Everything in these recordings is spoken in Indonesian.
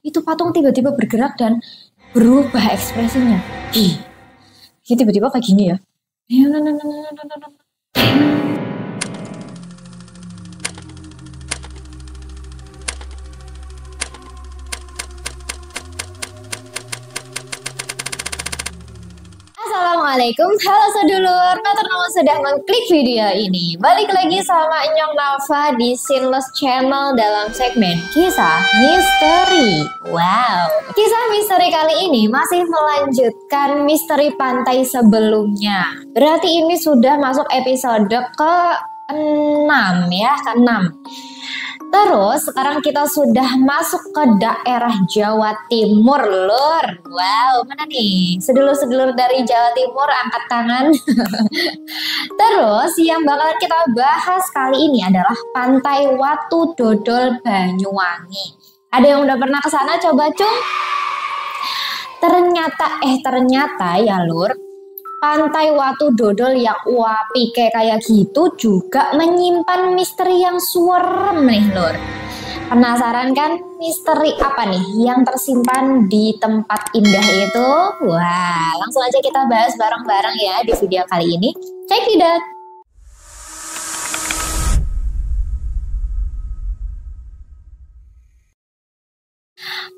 itu patung tiba-tiba bergerak dan berubah ekspresinya. Ih, tiba-tiba kayak gini ya. Assalamualaikum, halo sedulur, matur nuwun sudah mengklik video ini. Balik lagi sama Nyong Nova di Sinless Channel dalam segmen Kisah Misteri. Wow, kisah misteri kali ini masih melanjutkan misteri pantai sebelumnya. Berarti ini sudah masuk episode ke-6 ya, ke-6. Terus sekarang kita sudah masuk ke daerah Jawa Timur, lur. Wow, mana nih? Sedulur-sedulur dari Jawa Timur angkat tangan. Terus yang bakalan kita bahas kali ini adalah Pantai Watu Dodol Banyuwangi. Ada yang udah pernah ke sana coba cung? Ternyata ya lur, Pantai Watu Dodol yang wapi kayak gitu juga menyimpan misteri yang suarem nih lur. Penasaran kan misteri apa nih yang tersimpan di tempat indah itu? Wah, langsung aja kita bahas bareng-bareng ya di video kali ini. Check it out!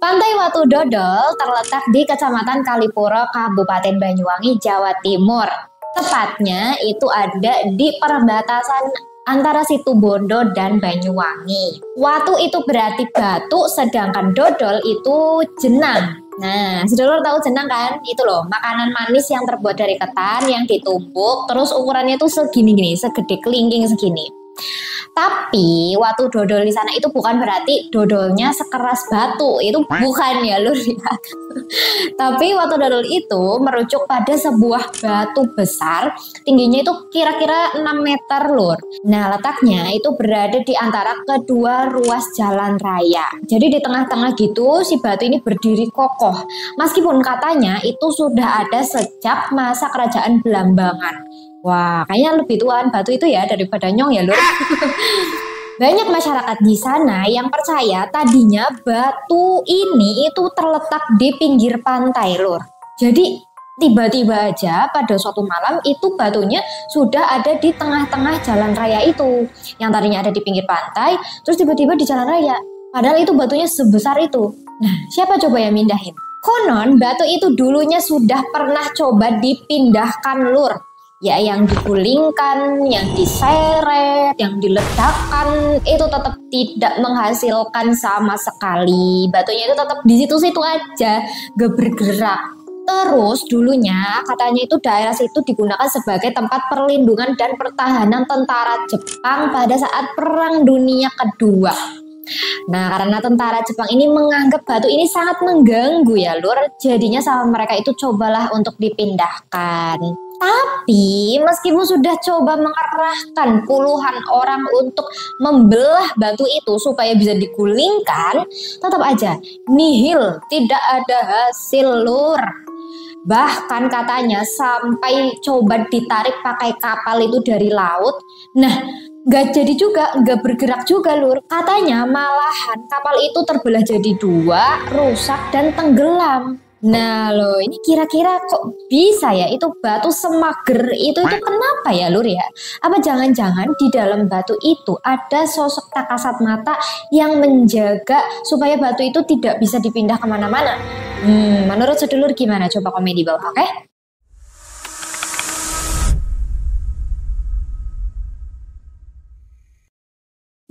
Pantai Watu Dodol terletak di Kecamatan Kalipuro, Kabupaten Banyuwangi, Jawa Timur. Tepatnya itu ada di perbatasan antara Situbondo dan Banyuwangi. Watu itu berarti batu, sedangkan dodol itu jenang. Nah, sedulur tahu jenang kan? Itu loh, makanan manis yang terbuat dari ketan yang ditumbuk, terus ukurannya itu segini-gini, segede kelingking segini. Tapi watu dodol di sana itu bukan berarti dodolnya sekeras batu, itu bukan ya lur ya. Tapi watu dodol itu merujuk pada sebuah batu besar, tingginya itu kira-kira 6 meter lur. Nah, letaknya itu berada di antara kedua ruas jalan raya. Jadi di tengah-tengah gitu si batu ini berdiri kokoh. Meskipun katanya itu sudah ada sejak masa kerajaan Belambangan. Wah, kayaknya lebih tuaan batu itu ya daripada Nyong ya lur. Banyak masyarakat di sana yang percaya tadinya batu ini itu terletak di pinggir pantai lur. Jadi tiba-tiba aja pada suatu malam itu batunya sudah ada di tengah-tengah jalan raya itu. Yang tadinya ada di pinggir pantai, terus tiba-tiba di jalan raya. Padahal itu batunya sebesar itu. Nah, siapa coba yang mindahin? Konon batu itu dulunya sudah pernah coba dipindahkan lur. Ya, yang digulingkan, yang diseret, yang diledakkan, itu tetap tidak menghasilkan sama sekali. Batunya itu tetap di situ-situ aja, gak bergerak. Terus dulunya katanya itu daerah situ digunakan sebagai tempat perlindungan dan pertahanan tentara Jepang pada saat Perang Dunia Kedua. Nah, karena tentara Jepang ini menganggap batu ini sangat mengganggu ya lur, jadinya sama mereka itu cobalah untuk dipindahkan. Tapi meskipun sudah coba mengerahkan puluhan orang untuk membelah batu itu supaya bisa digulingkan, tetap aja nihil, tidak ada hasil lur. Bahkan katanya sampai coba ditarik pakai kapal itu dari laut, nah gak jadi juga, gak bergerak juga lur. Katanya malahan kapal itu terbelah jadi dua, rusak dan tenggelam. Nah loh, ini kira-kira kok bisa ya itu batu semager itu kenapa ya lur ya? Apa jangan-jangan di dalam batu itu ada sosok tak kasat mata yang menjaga supaya batu itu tidak bisa dipindah kemana-mana? Menurut sedulur gimana? Coba komen di bawah, oke?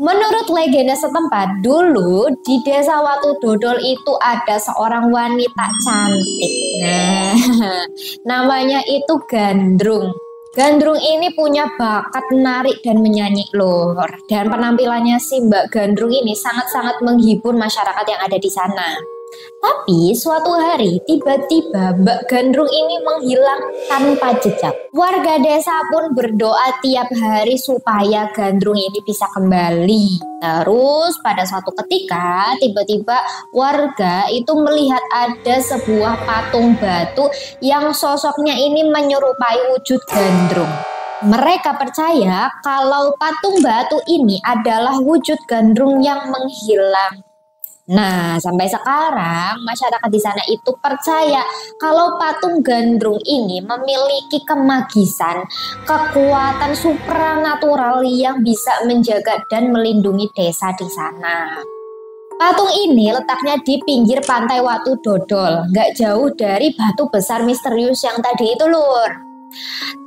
Menurut legenda setempat, dulu di desa Watu Dodol itu ada seorang wanita cantik. Nah, namanya itu Gandrung. Gandrung ini punya bakat menarik dan menyanyi lur. Dan penampilannya si Mbak Gandrung ini sangat-sangat menghibur masyarakat yang ada di sana. Tapi suatu hari tiba-tiba Mbak Gandrung ini menghilang tanpa jejak. Warga desa pun berdoa tiap hari supaya Gandrung ini bisa kembali. Terus pada suatu ketika tiba-tiba warga itu melihat ada sebuah patung batu yang sosoknya ini menyerupai wujud Gandrung. Mereka percaya kalau patung batu ini adalah wujud Gandrung yang menghilang. Nah, sampai sekarang masyarakat di sana itu percaya kalau patung gandrung ini memiliki kemagisan, kekuatan supranatural yang bisa menjaga dan melindungi desa di sana. Patung ini letaknya di pinggir pantai Watu Dodol, nggak jauh dari batu besar misterius yang tadi itu, Lur.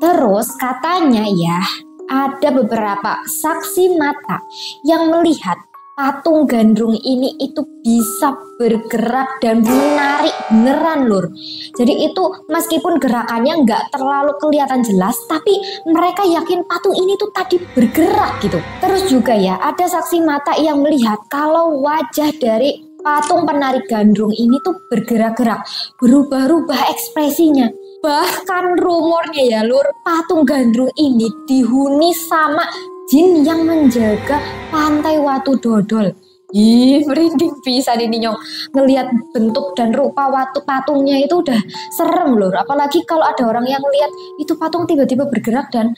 Terus katanya ya, ada beberapa saksi mata yang melihat patung gandrung ini itu bisa bergerak dan menarik beneran, Lur. Jadi itu meskipun gerakannya nggak terlalu kelihatan jelas, tapi mereka yakin patung ini tuh tadi bergerak gitu. Terus juga ya, ada saksi mata yang melihat kalau wajah dari patung penari gandrung ini tuh bergerak-gerak, berubah-ubah ekspresinya. Bahkan rumornya ya, Lur, patung gandrung ini dihuni sama jin yang menjaga pantai Watu Dodol. Ih, merinding bisa ini Nyong. Ngelihat bentuk dan rupa watu patungnya itu udah serem, Lur. Apalagi kalau ada orang yang lihat itu patung tiba-tiba bergerak dan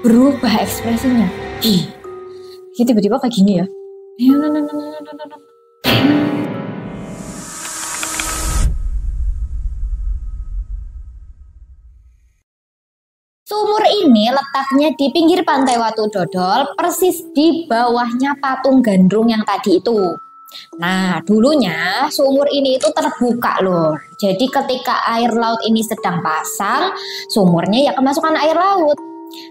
berubah ekspresinya. Ih, tiba-tiba kayak gini ya. Sumur ini letaknya di pinggir pantai Watu Dodol, persis di bawahnya patung gandrung yang tadi itu. Nah, dulunya sumur ini itu terbuka, Lur. Jadi ketika air laut ini sedang pasang, sumurnya ya kemasukan air laut.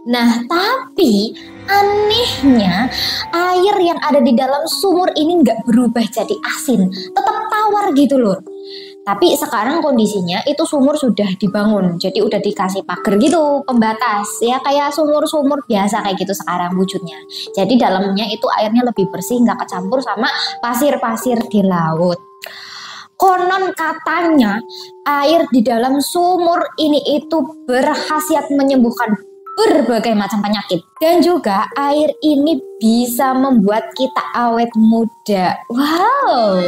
Nah, tapi anehnya air yang ada di dalam sumur ini nggak berubah jadi asin, tetap tawar gitu, Lur. Tapi sekarang kondisinya itu sumur sudah dibangun, jadi udah dikasih pagar gitu, pembatas, ya kayak sumur-sumur biasa kayak gitu sekarang wujudnya. Jadi dalamnya itu airnya lebih bersih, nggak kecampur sama pasir-pasir di laut. Konon katanya air di dalam sumur ini itu berkhasiat menyembuhkan berbagai macam penyakit. Dan juga air ini bisa membuat kita awet muda. Wow,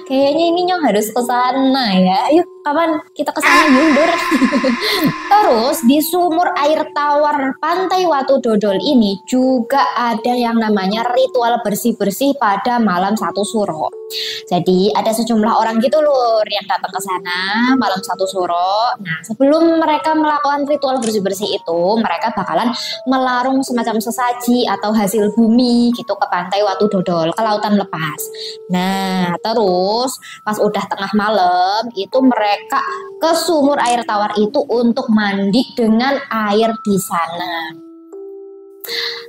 kayaknya ini Nyong harus ke sana ya. Yuk, kapan kita ke sana mundur? Terus di sumur air tawar pantai Watu Dodol ini juga ada yang namanya ritual bersih-bersih pada malam 1 Suro. Jadi ada sejumlah orang gitu, Lur, yang datang ke sana malam 1 Suro. Nah, sebelum mereka melakukan ritual bersih-bersih itu, mereka bakalan melarung semacam sesaji atau hasil bumi gitu ke pantai Watu Dodol, ke lautan lepas. Nah, terus pas udah tengah malam itu mereka ke sumur air tawar itu untuk mandi dengan air di sana.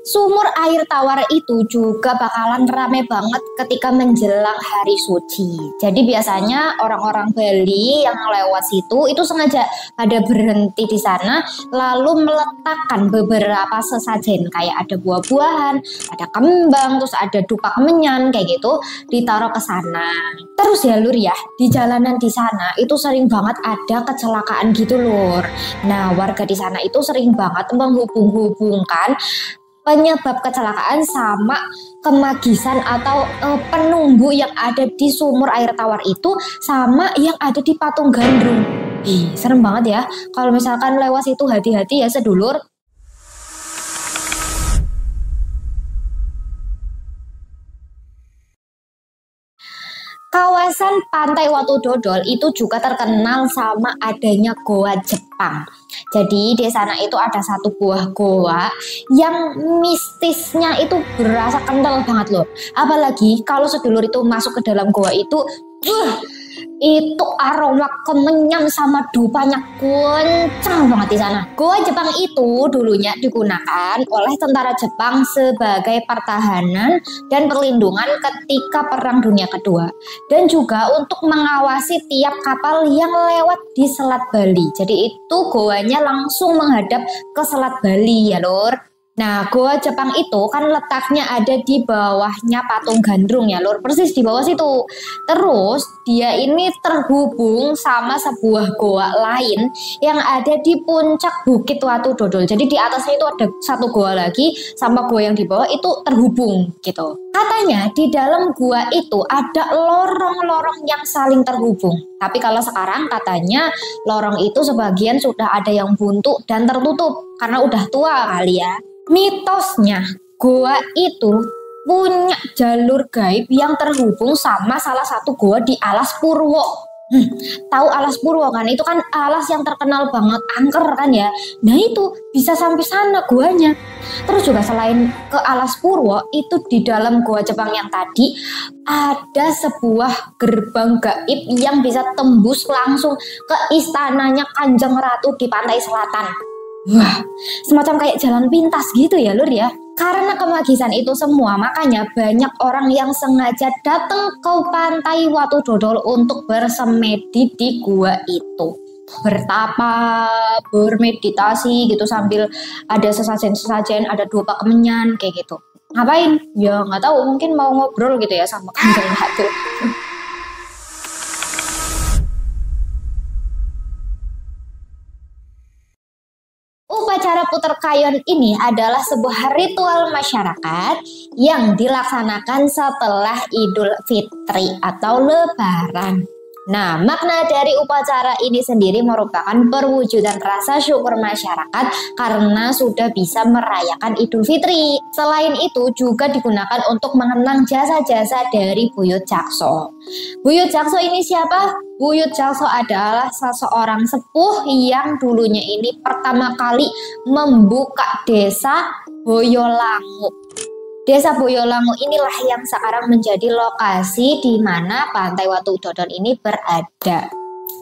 Sumur air tawar itu juga bakalan rame banget ketika menjelang hari suci. Jadi biasanya orang-orang Bali yang lewat situ itu sengaja ada berhenti di sana, lalu meletakkan beberapa sesajen kayak ada buah-buahan, ada kembang, terus ada dupa kemenyan kayak gitu ditaruh ke sana. Terus ya, Lur, ya, di jalanan di sana itu sering banget ada kecelakaan gitu, Lur. Nah, warga di sana itu sering banget menghubung-hubungkan penyebab kecelakaan sama kemagisan atau penunggu yang ada di sumur air tawar itu sama yang ada di patung gandrung. Ih, serem banget ya. Kalau misalkan lewat situ hati-hati ya, sedulur. Kawasan pantai Watu Dodol itu juga terkenal sama adanya goa Jepang. Jadi di sana itu ada satu buah goa yang mistisnya itu berasa kental banget, loh. Apalagi kalau sedulur itu masuk ke dalam goa itu itu aroma kemenyan sama dupanya kencang banget di sana. Goa Jepang itu dulunya digunakan oleh tentara Jepang sebagai pertahanan dan perlindungan ketika Perang Dunia Kedua, dan juga untuk mengawasi tiap kapal yang lewat di Selat Bali. Jadi itu goanya langsung menghadap ke Selat Bali ya, Lur. Nah, goa Jepang itu kan letaknya ada di bawahnya patung gandrung ya, Lur, persis di bawah situ. Terus dia ini terhubung sama sebuah goa lain yang ada di puncak Bukit Watu Dodol. Jadi di atasnya itu ada satu goa lagi sama goa yang di bawah itu terhubung gitu. Katanya di dalam gua itu ada lorong-lorong yang saling terhubung. Tapi kalau sekarang katanya lorong itu sebagian sudah ada yang buntu dan tertutup karena udah tua kali ya. Mitosnya, goa itu punya jalur gaib yang terhubung sama salah satu gua di Alas Purwo. Tahu Alas Purwo kan? Itu kan alas yang terkenal banget angker kan ya. Nah itu bisa sampai sana guanya. Terus juga selain ke Alas Purwo, itu di dalam gua Jepang yang tadi ada sebuah gerbang gaib yang bisa tembus langsung ke istananya Kanjeng Ratu di pantai selatan. Wah, semacam kayak jalan pintas gitu ya Lur ya. Karena kemagisan itu semua, makanya banyak orang yang sengaja datang ke pantai Watu Dodol untuk bersemedi di gua itu. Bertapa, bermeditasi gitu sambil ada sesajen-sesajen, ada 2 pakemenyan kayak gitu. Ngapain? Ya nggak tahu, mungkin mau ngobrol gitu ya sama Kanjeng Ratu. Upacara puter kayon ini adalah sebuah ritual masyarakat yang dilaksanakan setelah Idul Fitri atau Lebaran. Nah, makna dari upacara ini sendiri merupakan perwujudan rasa syukur masyarakat karena sudah bisa merayakan Idul Fitri. Selain itu juga digunakan untuk mengenang jasa-jasa dari Buyut Jakso. Buyut Jakso ini siapa? Buyut Jakso adalah seseorang sepuh yang dulunya ini pertama kali membuka desa Boyolangu. Desa Boyolangu inilah yang sekarang menjadi lokasi di mana Pantai Watu Dodol ini berada.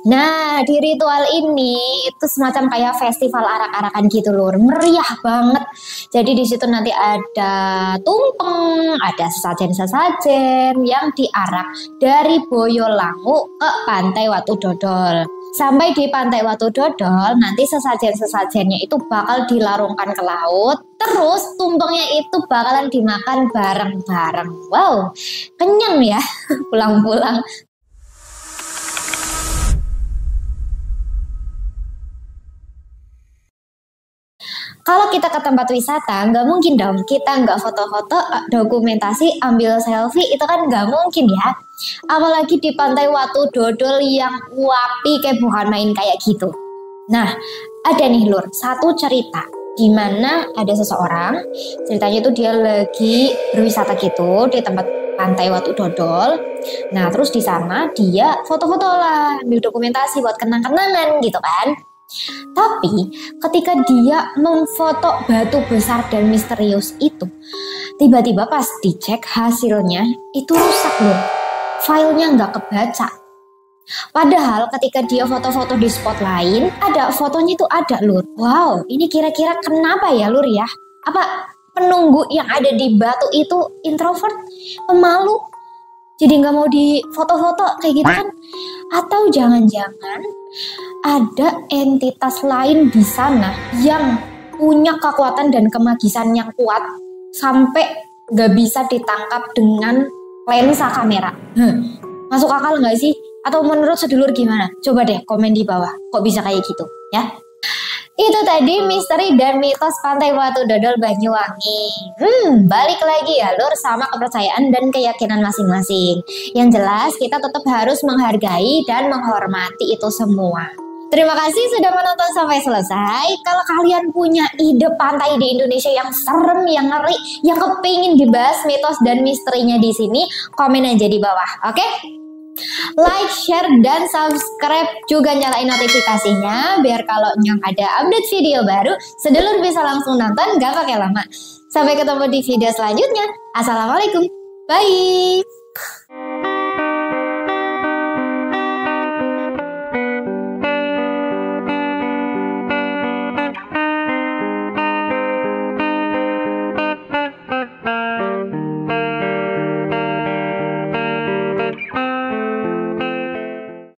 Nah, di ritual ini itu semacam kayak festival arak-arakan gitu Lur, meriah banget. Jadi di situ nanti ada tumpeng, ada sesajen-sesajen yang diarak dari Boyolangu ke Pantai Watu Dodol. Sampai di Pantai Watu Dodol, nanti sesajen-sesajennya itu bakal dilarungkan ke laut. Terus tumpengnya itu bakalan dimakan bareng-bareng. Wow, kenyang ya pulang-pulang. Kalau kita ke tempat wisata, nggak mungkin dong kita nggak foto-foto, dokumentasi, ambil selfie, itu kan nggak mungkin ya. Apalagi di Pantai Watu Dodol yang wapi kayak bukan main kayak gitu. Nah, ada nih Lur, satu cerita di mana ada seseorang, ceritanya itu dia lagi berwisata gitu di tempat Pantai Watu Dodol. Nah, terus di sana dia foto-foto lah, ambil dokumentasi buat kenang-kenangan gitu kan. Tapi ketika dia memfoto batu besar dan misterius itu, tiba-tiba pas dicek hasilnya itu rusak Lur. Filenya nggak kebaca. Padahal ketika dia foto-foto di spot lain, ada fotonya itu ada Lur. Wow, ini kira-kira kenapa ya Lur ya? Apa penunggu yang ada di batu itu introvert, pemalu, jadi nggak mau di foto-foto kayak gitu kan? Atau jangan-jangan ada entitas lain di sana yang punya kekuatan dan kemagisan yang kuat sampai nggak bisa ditangkap dengan lensa kamera. Masuk akal nggak sih? Atau menurut sedulur gimana? Coba deh komen di bawah. Kok bisa kayak gitu ya? Itu tadi misteri dan mitos Pantai Watu Dodol Banyuwangi. Balik lagi ya Lur sama kepercayaan dan keyakinan masing-masing. Yang jelas kita tetap harus menghargai dan menghormati itu semua. Terima kasih sudah menonton sampai selesai. Kalau kalian punya ide pantai di Indonesia yang serem, yang ngeri, yang kepingin dibahas mitos dan misterinya di sini, komen aja di bawah, oke? Like, share, dan subscribe, juga nyalain notifikasinya biar kalau yang ada update video baru, sedulur bisa langsung nonton gak pakai lama. Sampai ketemu di video selanjutnya. Assalamualaikum, bye.